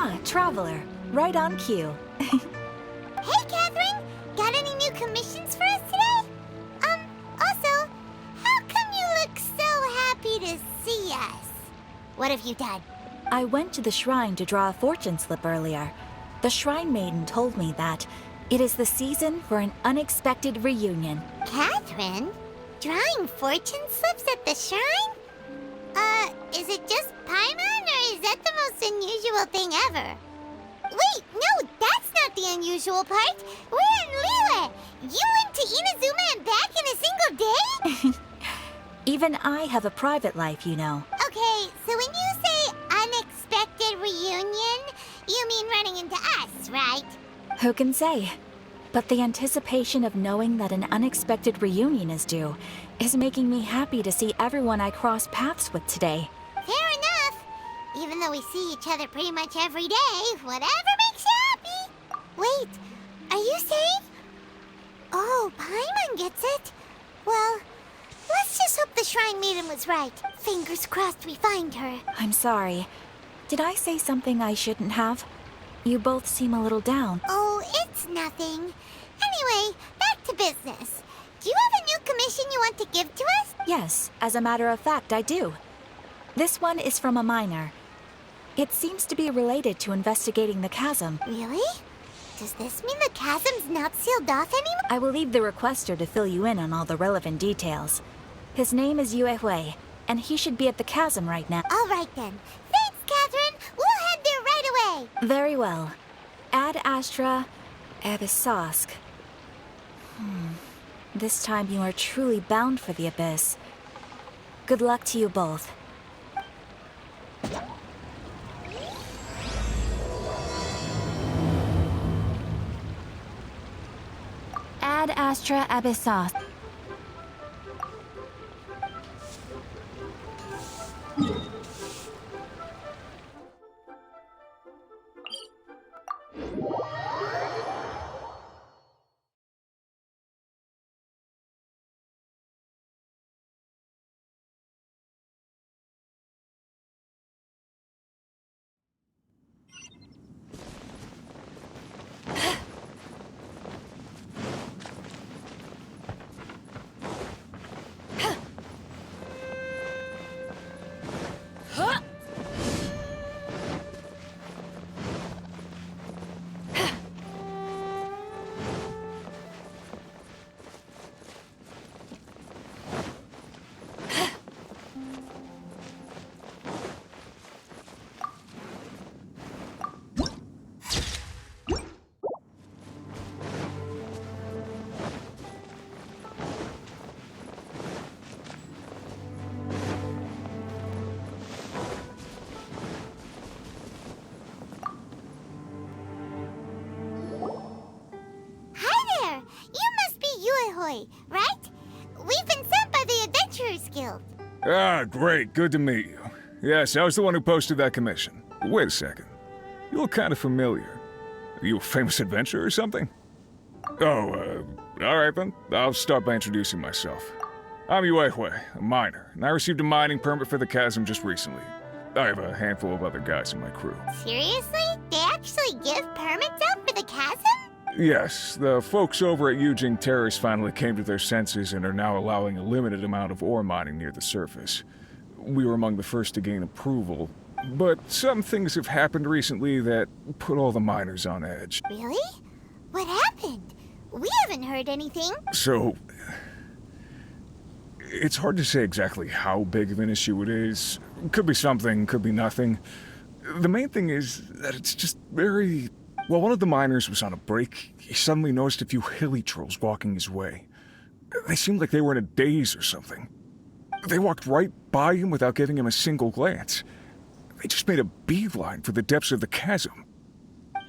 Ah, Traveler. Right on cue. Hey, Catherine! Got any new commissions for us today? Also, how come you look so happy to see us? What have you done? I went to the shrine to draw a fortune slip earlier. The shrine maiden told me that it is the season for an unexpected reunion. Catherine? Drawing fortune slips at the shrine? Is it just Paimon, or is that the most unusual thing ever? Wait, no, that's not the unusual part. We're in Liyue. You went to Inazuma and back in a single day? Even I have a private life, you know. Okay, so when you say unexpected reunion, you mean running into us, right? Who can say? But the anticipation of knowing that an unexpected reunion is due is making me happy to see everyone I cross paths with today. Fair enough. Even though we see each other pretty much every day, whatever makes you happy. Wait, are you saying? Oh, Paimon gets it. Well, let's just hope the Shrine Maiden was right. Fingers crossed we find her. I'm sorry. Did I say something I shouldn't have? You both seem a little down. Oh, it's nothing. Anyway, back to business. Do you have a new commission you want to give to us? Yes, as a matter of fact, I do. This one is from a miner. It seems to be related to investigating the chasm. Really? Does this mean the chasm's not sealed off anymore? I will leave the requester to fill you in on all the relevant details. His name is Yue Hui, and he should be at the chasm right now. All right then. Thanks, Catherine. We'll head there right away. Very well. Ad Astra Abyssosque. This time you are truly bound for the abyss. Good luck to you both. Ad Astra Abyssosque. Right? We've been sent by the Adventurers Guild. Ah, great. Good to meet you. Yes, I was the one who posted that commission. Wait a second. You look kind of familiar. Are you a famous adventurer or something? Oh, alright then. I'll start by introducing myself. I'm Yue Hui, a miner, and I received a mining permit for the chasm just recently. I have a handful of other guys in my crew. Seriously? They actually give permits out for the chasm? Yes, the folks over at Yujing Terrace finally came to their senses and are now allowing a limited amount of ore mining near the surface. We were among the first to gain approval, but some things have happened recently that put all the miners on edge. Really? What happened? We haven't heard anything. So, it's hard to say exactly how big of an issue it is. Could be something, could be nothing. The main thing is that it's just very... While one of the miners was on a break, he suddenly noticed a few hilly trolls walking his way. They seemed like they were in a daze or something. They walked right by him without giving him a single glance. They just made a beeline for the depths of the chasm.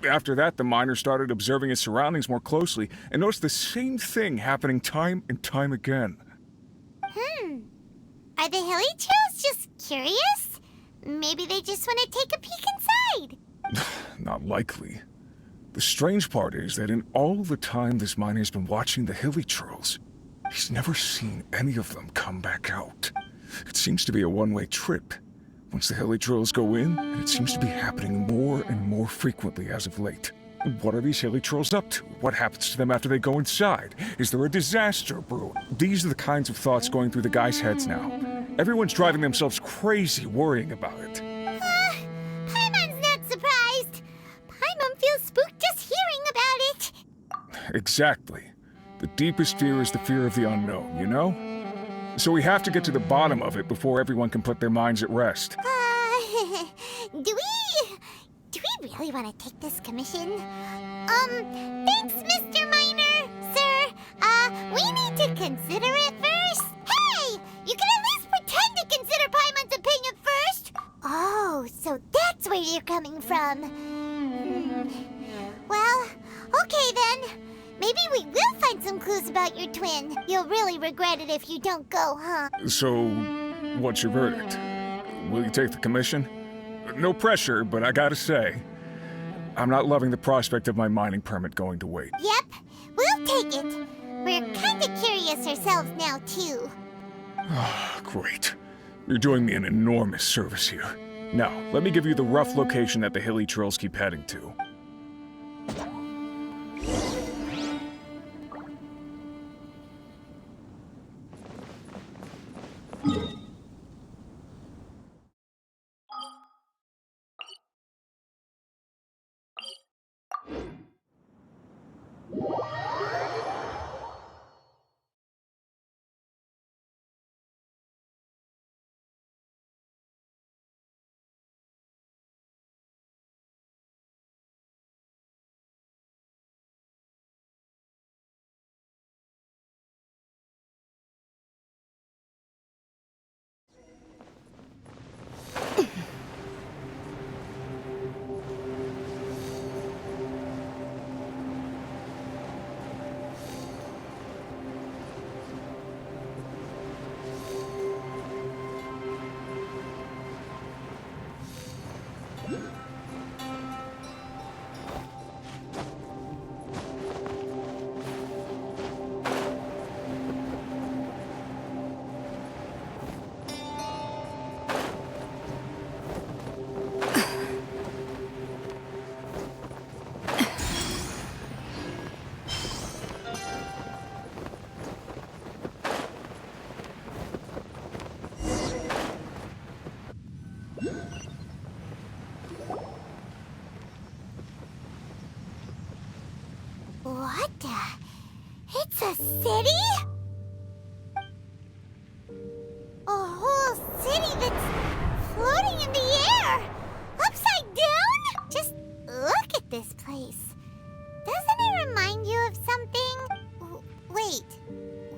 After that, the miner started observing his surroundings more closely and noticed the same thing happening time and time again. Are the hilly trolls just curious? Maybe they just want to take a peek inside. Not likely. The strange part is that in all the time this miner's been watching the hilly trolls, he's never seen any of them come back out. It seems to be a one-way trip. once the heli trolls go in, and it seems to be happening more and more frequently as of late. What are these heli trolls up to? What happens to them after they go inside? Is there a disaster brewing? These are the kinds of thoughts going through the guys' heads now. Everyone's driving themselves crazy worrying about it. Paimon's not surprised. Paimon feels spooked just hearing about it. Exactly. The deepest fear is the fear of the unknown, you know? So we have to get to the bottom of it before everyone can put their minds at rest. Do we really want to take this commission? Thanks, Mr. Miner, sir. We need to consider it first. Hey, you can at least pretend to consider Paimon's opinion first. Oh, so that's where you're coming from. Well, okay then. Maybe we will find some clues about your twin. You'll really regret it if you don't go, huh? So, what's your verdict? Will you take the commission? No pressure, but I gotta say, I'm not loving the prospect of my mining permit going to wait. Yep, we'll take it. We're kinda curious ourselves now, too. Great. You're doing me an enormous service here. Now, let me give you the rough location that the hilly trolls keep heading to. What the? It's a city? A whole city that's floating in the air! Upside down? Just look at this place. Doesn't it remind you of something? Wait,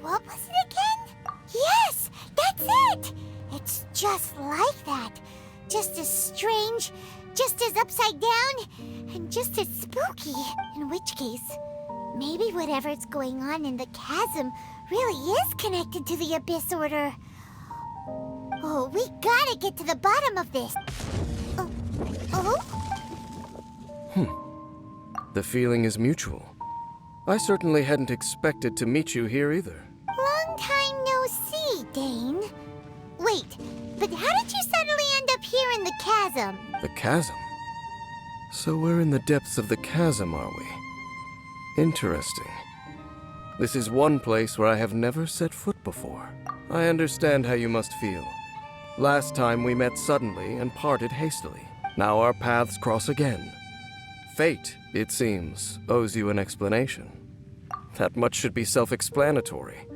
what was it again? Yes, that's it! It's just like that. Just as strange, just as upside down, and just as spooky. In which case, maybe whatever's going on in the chasm really is connected to the Abyss Order. Oh, we gotta get to the bottom of this. Oh? The feeling is mutual. I certainly hadn't expected to meet you here either. Long time no see, Dane. Wait, but how did you suddenly end up here in the chasm? The chasm? So we're in the depths of the chasm, are we? Interesting. This is one place where I have never set foot before. I understand how you must feel. Last time we met suddenly and parted hastily. Now our paths cross again. Fate, it seems, owes you an explanation. That much should be self-explanatory.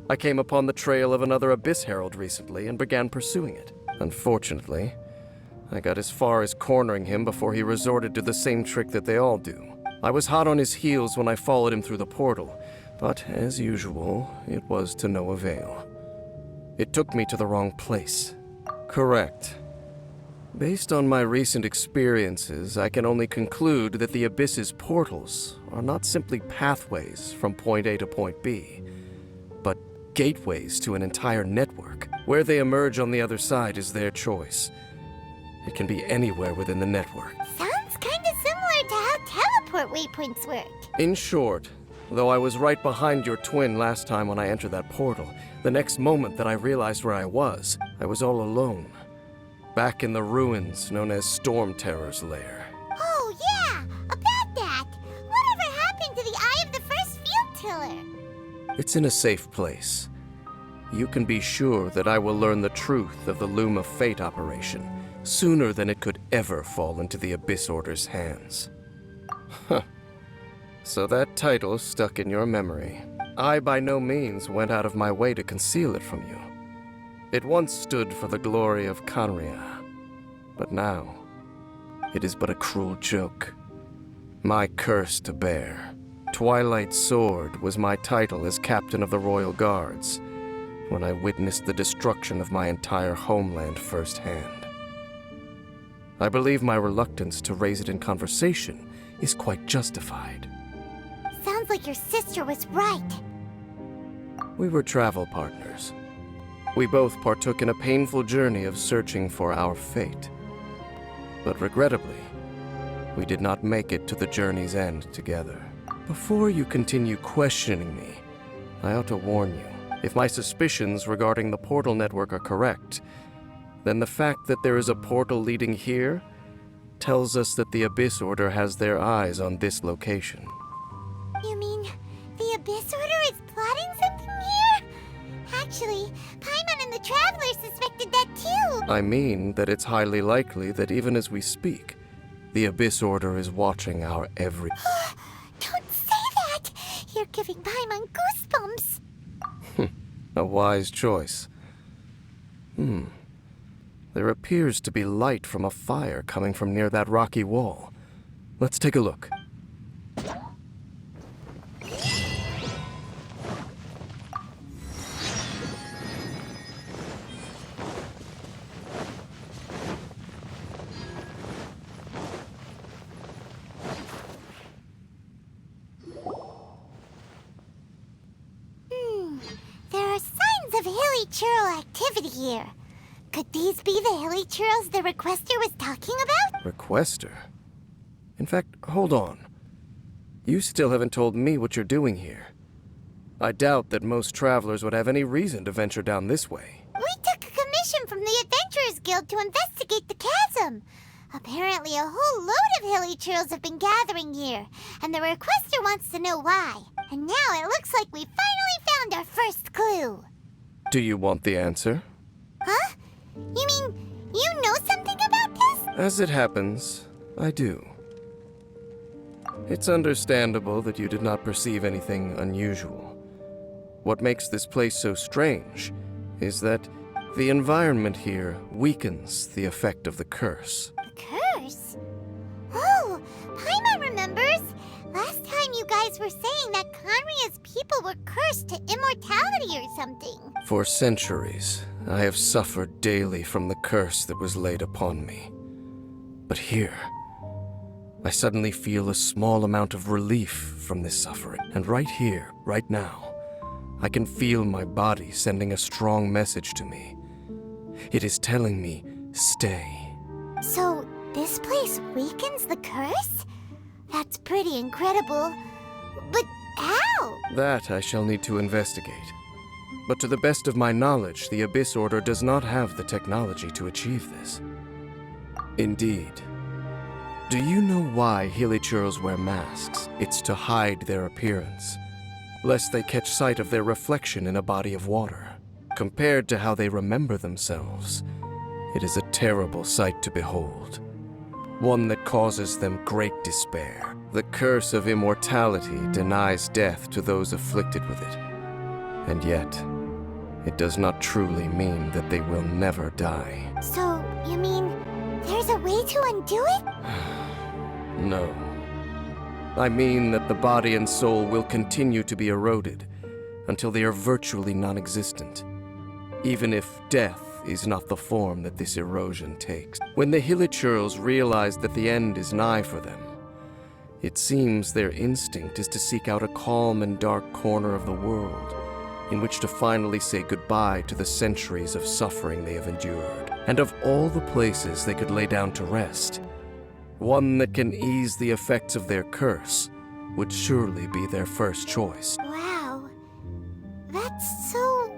I came upon the trail of another Abyss Herald recently and began pursuing it. Unfortunately, I got as far as cornering him before he resorted to the same trick that they all do. I was hot on his heels when I followed him through the portal, but as usual, it was to no avail. It took me to the wrong place. Correct. Based on my recent experiences, I can only conclude that the Abyss's portals are not simply pathways from point A to point B, but gateways to an entire network. Where they emerge on the other side is their choice. It can be anywhere within the network. Sounds kinda similar to how teleport waypoints work. In short, though I was right behind your twin last time when I entered that portal, the next moment that I realized where I was all alone. back in the ruins known as Storm Terror's lair. Oh, yeah! About that! Whatever happened to the Eye of the First Field Tiller? It's in a safe place. You can be sure that I will learn the truth of the Loom of Fate operation sooner than it could ever fall into the Abyss Order's hands. Huh. So that title stuck in your memory. I by no means went out of my way to conceal it from you. It once stood for the glory of Canria, but now it is but a cruel joke. My curse to bear. Twilight Sword was my title as captain of the Royal Guards when I witnessed the destruction of my entire homeland firsthand. I believe my reluctance to raise it in conversation is quite justified. Sounds like your sister was right. We were travel partners. We both partook in a painful journey of searching for our fate. But regrettably, we did not make it to the journey's end together. Before you continue questioning me, I ought to warn you. If my suspicions regarding the portal network are correct, then the fact that there is a portal leading here tells us that the Abyss Order has their eyes on this location. You mean the Abyss Order is plotting something here? Actually, Paimon and the Travelers suspected that too. I mean that it's highly likely that even as we speak, the Abyss Order is watching our every... Don't say that! You're giving Paimon goosebumps. A wise choice. There appears to be light from a fire coming from near that rocky wall. Let's take a look. There are signs of hilly churl activity here. Could these be the hilly churls the requester was talking about? Requester? In fact, hold on. You still haven't told me what you're doing here. I doubt that most travelers would have any reason to venture down this way. We took a commission from the Adventurers Guild to investigate the chasm. Apparently a whole load of hilly churls have been gathering here, and the requester wants to know why. And now it looks like we finally found our first clue. Do you want the answer? Huh? You mean you know something about this? As it happens, I do. It's understandable that you did not perceive anything unusual. What makes this place so strange is that the environment here weakens the effect of the curse. The curse? Oh, Paimon remembers. Last time you guys were saying that Conria's people were cursed to immortality or something. For centuries, I have suffered daily from the curse that was laid upon me. But here, I suddenly feel a small amount of relief from this suffering. And right here, right now, I can feel my body sending a strong message to me. It is telling me, stay. So, this place weakens the curse? That's pretty incredible. But how? That I shall need to investigate. But to the best of my knowledge, the Abyss Order does not have the technology to achieve this. Indeed. Do you know why Hilichurls wear masks? It's to hide their appearance, lest they catch sight of their reflection in a body of water. Compared to how they remember themselves, it is a terrible sight to behold. One that causes them great despair. The curse of immortality denies death to those afflicted with it. And yet, it does not truly mean that they will never die. So, you mean there's a way to undo it? No. I mean that the body and soul will continue to be eroded until they are virtually non-existent, even if death is not the form that this erosion takes. When the Hilichurls realize that the end is nigh for them, it seems their instinct is to seek out a calm and dark corner of the world in which to finally say goodbye to the centuries of suffering they have endured. And of all the places they could lay down to rest, one that can ease the effects of their curse would surely be their first choice. Wow. That's so...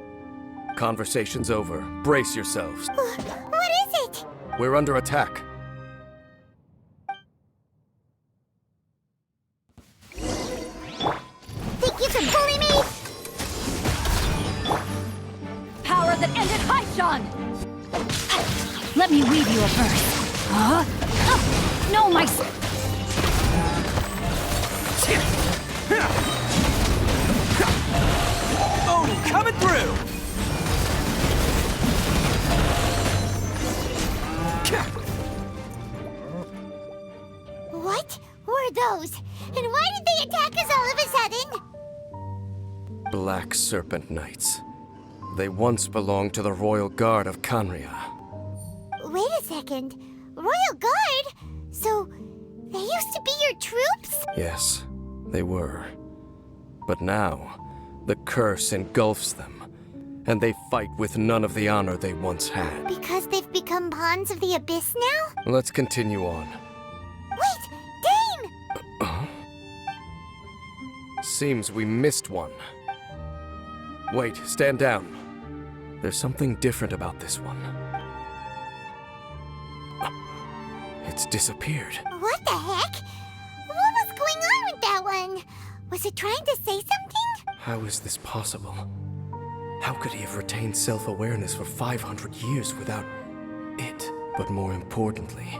Conversation's over. Brace yourselves. What is it? We're under attack. Think you can bully me? Power that ended Haishan! Let me weave you a verse. Huh? No, my... Oh, coming through! What were those? And why did they attack us all of a sudden? Black Serpent Knights. They once belonged to the Royal Guard of Kanria. Wait a second. Royal Guard? So, they used to be your troops? Yes, they were. But now, the curse engulfs them, and they fight with none of the honor they once had. Because they've become pawns of the Abyss now? Let's continue on. Wait! Dane! Seems we missed one. Wait, stand down. There's something different about this one. It's disappeared. What the heck? What was going on with that one? Was it trying to say something? How is this possible? How could he have retained self-awareness for 500 years without it? But more importantly,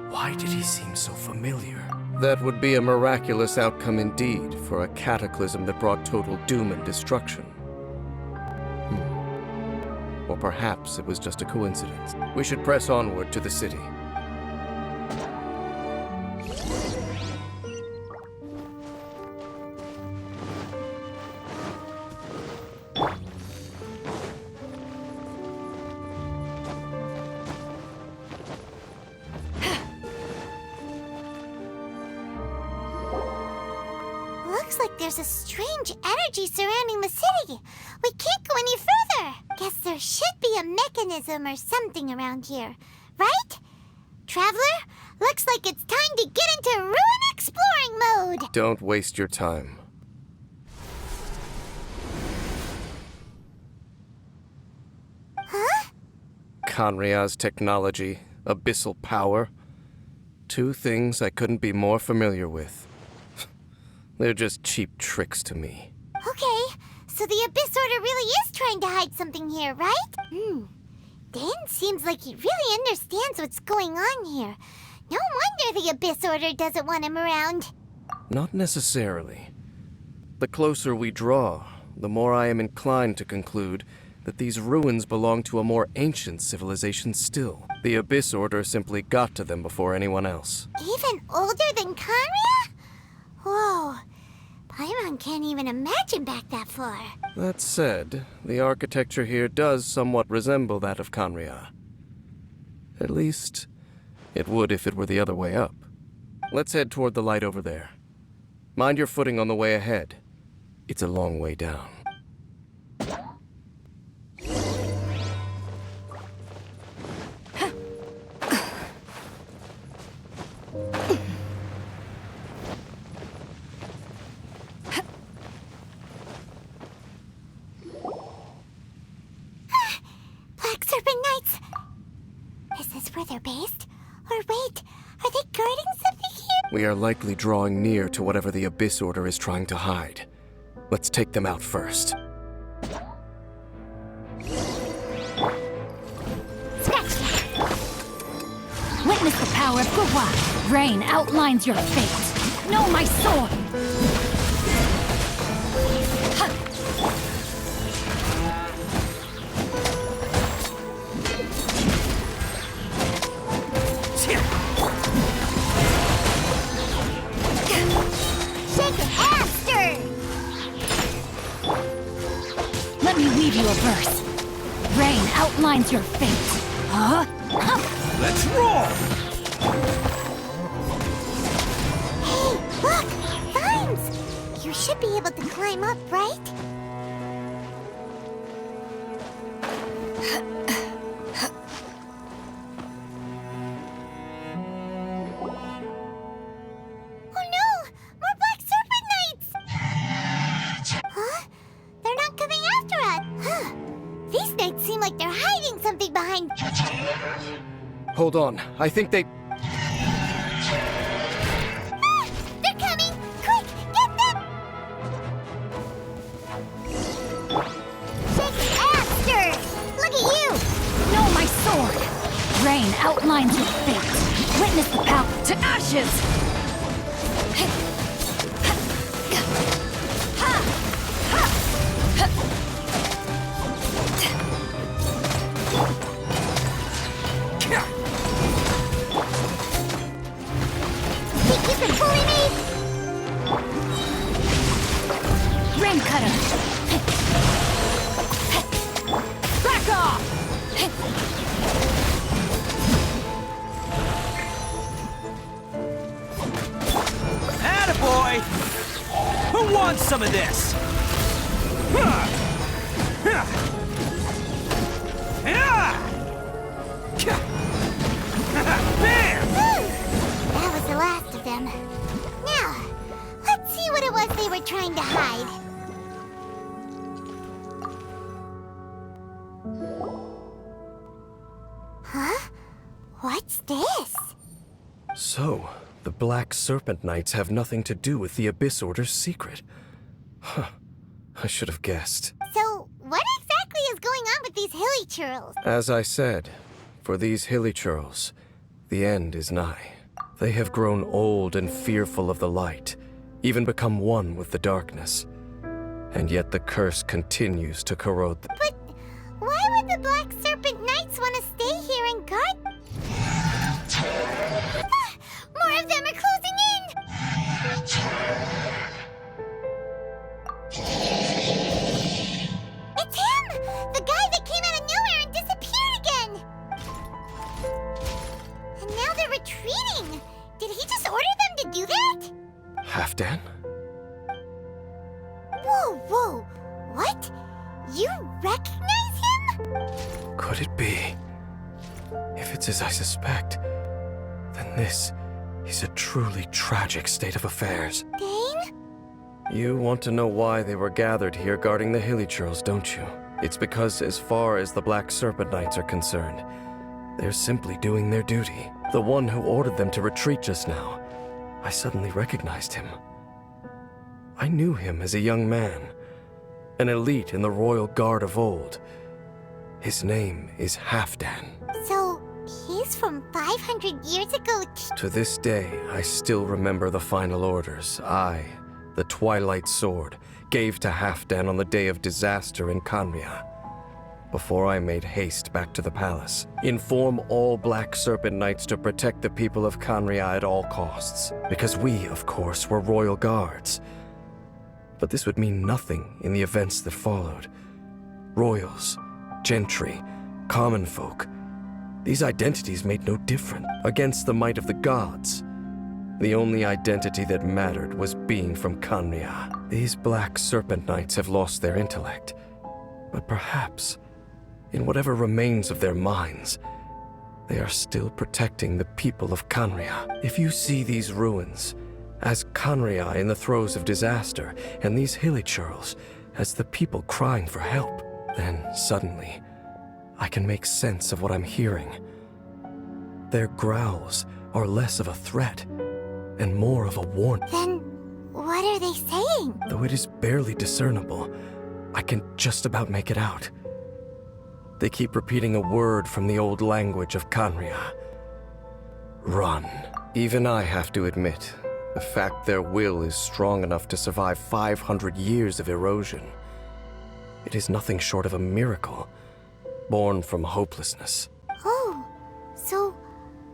why did he seem so familiar? That would be a miraculous outcome indeed for a cataclysm that brought total doom and destruction. Or perhaps it was just a coincidence. We should press onward to the city. Looks like there's a strange energy surrounding the city. We can't go any further. Guess there should be a mechanism or something around here, right? Traveler, looks like it's time to get into ruin exploring mode. Don't waste your time. Huh? Kanria's technology, abyssal power. Two things I couldn't be more familiar with. They're just cheap tricks to me. Okay, so the Abyss Order really is trying to hide something here, right? Dan seems like he really understands what's going on here. No wonder the Abyss Order doesn't want him around. Not necessarily. The closer we draw, the more I am inclined to conclude that these ruins belong to a more ancient civilization still. The Abyss Order simply got to them before anyone else. Even older than Kanria? Whoa. Paimon can't even imagine back that far. That said, the architecture here does somewhat resemble that of Kanria. At least, it would if it were the other way up. Let's head toward the light over there. Mind your footing on the way ahead. It's a long way down. Black Serpent Knights! Is this where they're based? Or wait, are they guarding something here? We are likely drawing near to whatever the Abyss Order is trying to hide. Let's take them out first. Scratch that! Witness the power of Gua. Rain outlines your fate. Know my sword. Shake it after! Let me weave you a verse. Rain outlines your fate. Huh? Let's roll! Hey, look! Vines! You should be able to climb up, right? Oh no! More Black Serpent Knights! Huh? They're not coming after us! Huh? These knights seem like they're hiding something behind... Hold on. I think they... They're coming! Quick, get them! Big Aster! Look at you! No, my sword! Rain outlines your fate. Witness the power to ashes! Think you can bully me? Rain cutter! Back off! Attaboy! Who wants some of this? Bam! That was the last of them. Now, let's see what it was they were trying to hide. Huh? What's this? So, the Black Serpent Knights have nothing to do with the Abyss Order's secret. Huh. I should have guessed. So, what exactly is going on with these hilly churls? As I said, for these hilly churls, the end is nigh. They have grown old and fearful of the light, even become one with the darkness. And yet the curse continues to corrode them. But why would the Black Serpent Knights want to stay here and guard? More of them are closing in! It's him! The guy that came out of nowhere and disappeared again! And now they're retreating! Did he just order them to do that? Halfdan? Whoa, whoa! What? You recognize him? Could it be? If it's as I suspect, then this is a truly tragic state of affairs. Dane? You want to know why they were gathered here guarding the hilly churls, don't you? It's because as far as the Black Serpent Knights are concerned, they're simply doing their duty. The one who ordered them to retreat just now, I suddenly recognized him. I knew him as a young man, an elite in the royal guard of old. His name is Halfdan. So, he's from 500 years ago To this day, I still remember the final orders I, the Twilight Sword, gave to Halfdan on the day of disaster in Kanria. Before I made haste back to the palace, inform all Black Serpent Knights to protect the people of Kanria at all costs. Because we, of course, were royal guards. But this would mean nothing in the events that followed. Royals, gentry, common folk. These identities made no difference against the might of the gods. The only identity that mattered was being from Kanria. These Black Serpent Knights have lost their intellect. But perhaps, in whatever remains of their minds, they are still protecting the people of Kanria. If you see these ruins as Kanria in the throes of disaster, and these hilly churls as the people crying for help, then suddenly, I can make sense of what I'm hearing. Their growls are less of a threat and more of a warning. Then, what are they saying? Though it is barely discernible, I can just about make it out. They keep repeating a word from the old language of Kanria. Run. Even I have to admit, the fact their will is strong enough to survive 500 years of erosion. It is nothing short of a miracle, born from hopelessness. Oh, so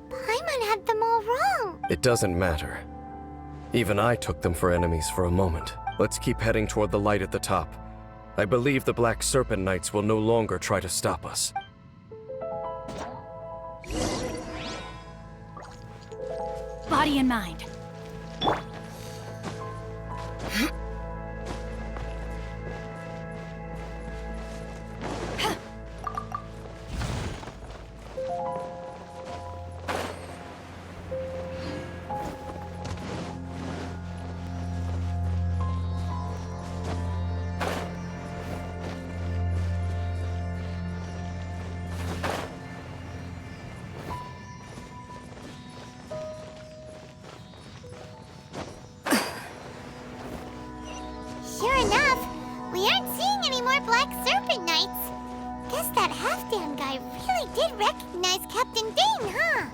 Paimon had them all wrong. It doesn't matter. Even I took them for enemies for a moment. Let's keep heading toward the light at the top. I believe the Black Serpent Knights will no longer try to stop us. Body and mind. Black Serpent Knights. Guess that Halfdan guy really did recognize Captain Dane, huh?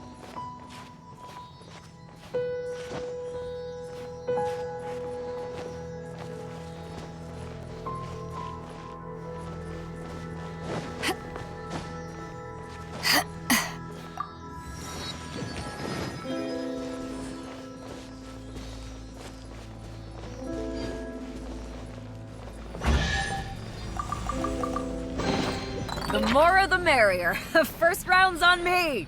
The more the merrier. First round's on me.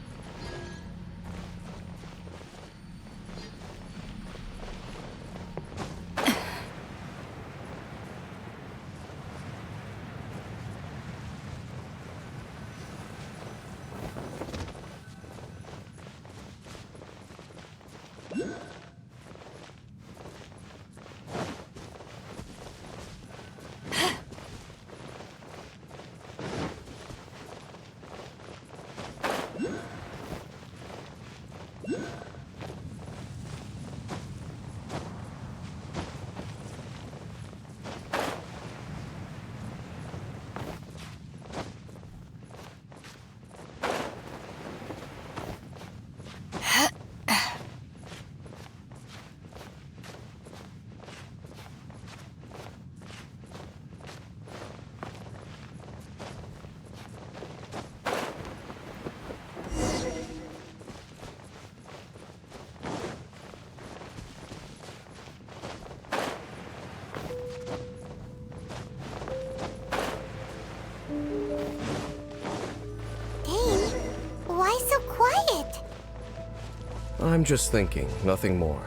I'm just thinking, nothing more.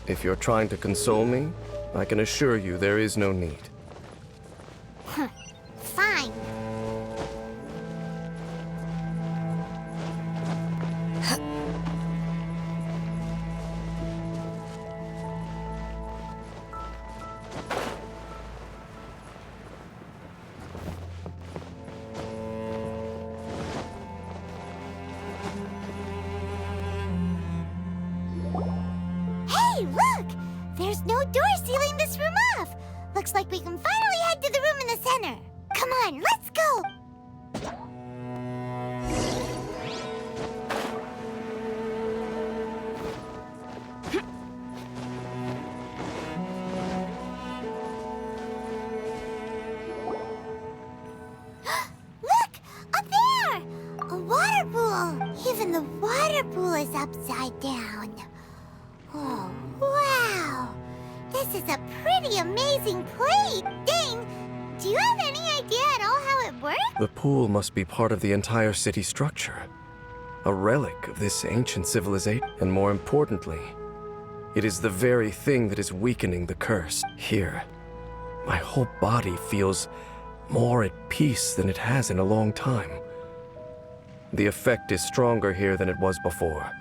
If you're trying to console me, I can assure you there is no need. Fine. Hey, look! There's no door sealing this room off. Looks like we can finally head to the room in the center. Come on, let's go! Look! Up there! A water pool! Even the water pool is upside down. Oh, wow! This is a pretty amazing place! Dane, do you have any idea at all how it works? The pool must be part of the entire city structure. A relic of this ancient civilization, and more importantly, it is the very thing that is weakening the curse. Here, my whole body feels more at peace than it has in a long time. The effect is stronger here than it was before.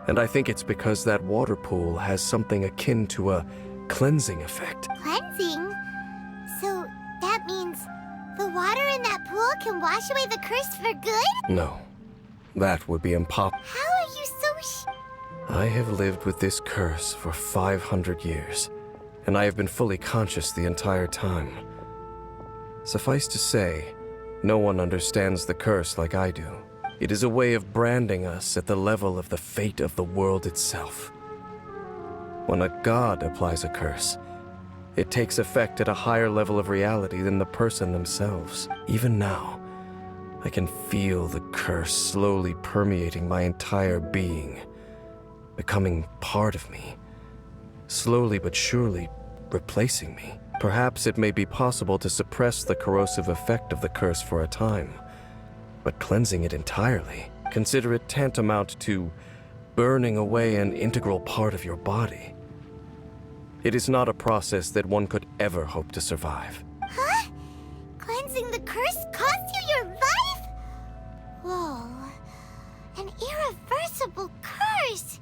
And I think it's because that water pool has something akin to a cleansing effect. Cleansing? So that means the water in that pool can wash away the curse for good? No, that would be impossible. How are you so I have lived with this curse for 500 years, and I have been fully conscious the entire time. Suffice to say, no one understands the curse like I do. It is a way of branding us at the level of the fate of the world itself. When a god applies a curse, it takes effect at a higher level of reality than the person themselves. Even now, I can feel the curse slowly permeating my entire being, becoming part of me, slowly but surely replacing me. Perhaps it may be possible to suppress the corrosive effect of the curse for a time, but cleansing it entirely, consider it tantamount to burning away an integral part of your body. It is not a process that one could ever hope to survive. Huh? Cleansing the curse cost you your life? Whoa. An irreversible curse.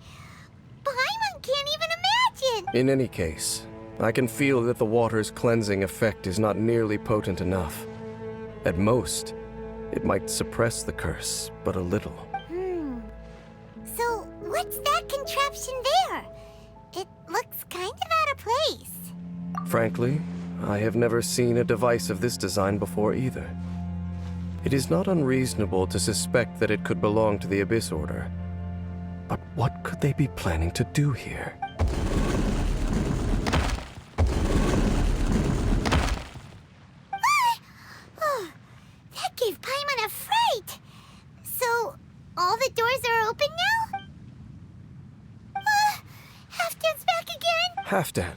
Paimon can't even imagine. In any case, I can feel that the water's cleansing effect is not nearly potent enough. At most, it might suppress the curse, but a little. So, what's that contraption there? It looks kind of out of place. Frankly, I have never seen a device of this design before either. It is not unreasonable to suspect that it could belong to the Abyss Order. But what could they be planning to do here? Oh, that gave Paimon a fright! So, all the doors are open now? Halfdan's back again? Halfdan,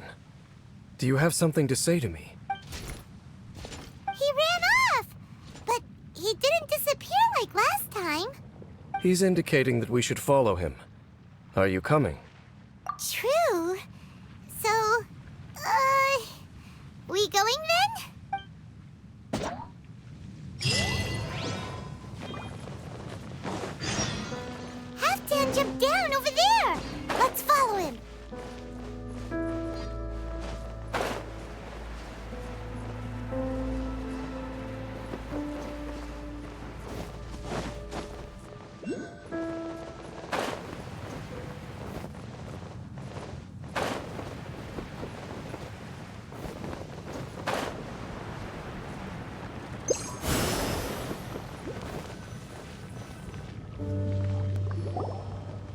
do you have something to say to me? He ran off! But he didn't disappear like last time. He's indicating that we should follow him. Are you coming? True. So, we going then? Halfdan jumped down over there! Let's follow him!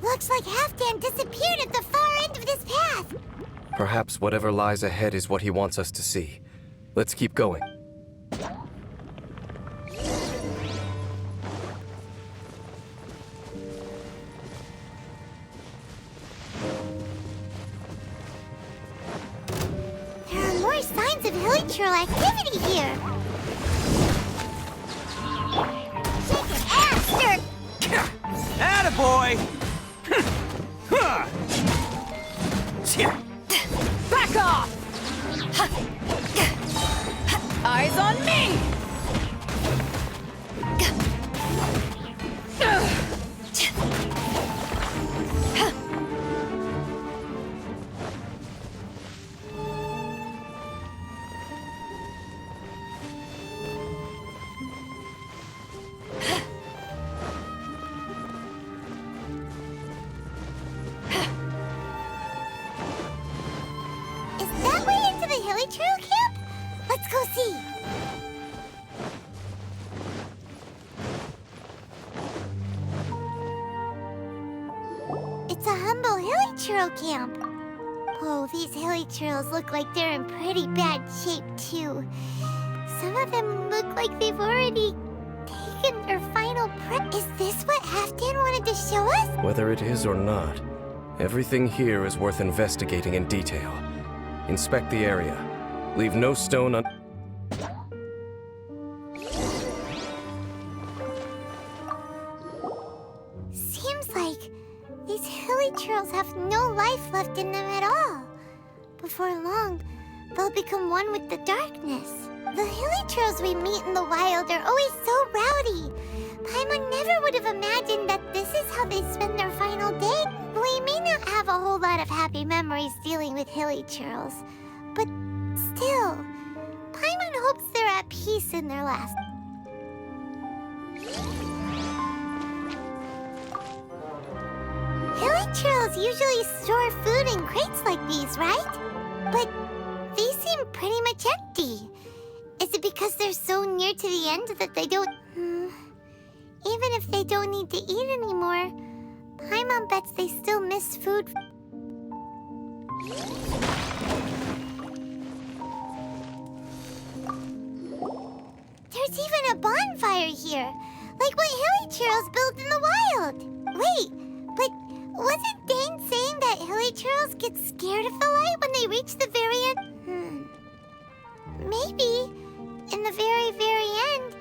Looks like Halfdan disappeared at the far end of this path. Perhaps whatever lies ahead is what he wants us to see. Let's keep going. There are more signs of hilichurl activity here. Shake it, ass, Attaboy! Back off! Eyes on me! Is that way into the hilichurl camp? Let's go see. It's a humble hilichurl camp. Oh, these hilichurls look like they're in pretty bad shape, too. Some of them look like they've already taken their final breath. Is this what Halfdan wanted to show us? Whether it is or not, everything here is worth investigating in detail. Inspect the area. Leave no stone un- Seems like these hilichurls have no life left in them at all. Before long, they'll become one with the darkness. The hilichurls we meet in the wild are always so rowdy. Paimon never would have imagined that this is how they spend their final day. We may not have a whole lot of happy memories dealing with hilichurls, but still, Paimon hopes they're at peace in their last. Hilichurls usually store food in crates like these, right? But these seem pretty much empty. Is it because they're so near to the end that they don't... Even if they don't need to eat anymore, Paimon bets they still miss food. There's even a bonfire here, like what hilichurls build in the wild. Wait, but wasn't Dane saying that hilichurls get scared of the light when they reach the very end? Maybe, in the very, very end,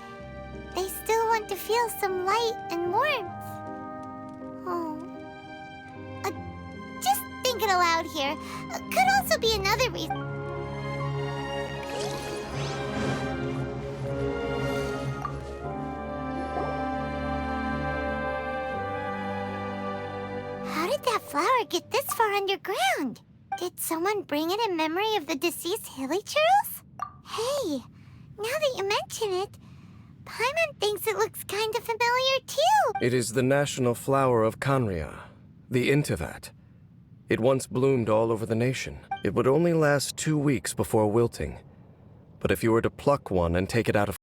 they still want to feel some light and warmth. Oh. Just thinking aloud here. Could also be another reason. How did that flower get this far underground? Did someone bring it in memory of the deceased hilichurls? Hey, now that you mention it, Paimon thinks it looks kind of familiar too. It is the national flower of Khaenri'ah, the Intivat. It once bloomed all over the nation. It would only last 2 weeks before wilting. But if you were to pluck one and take it out of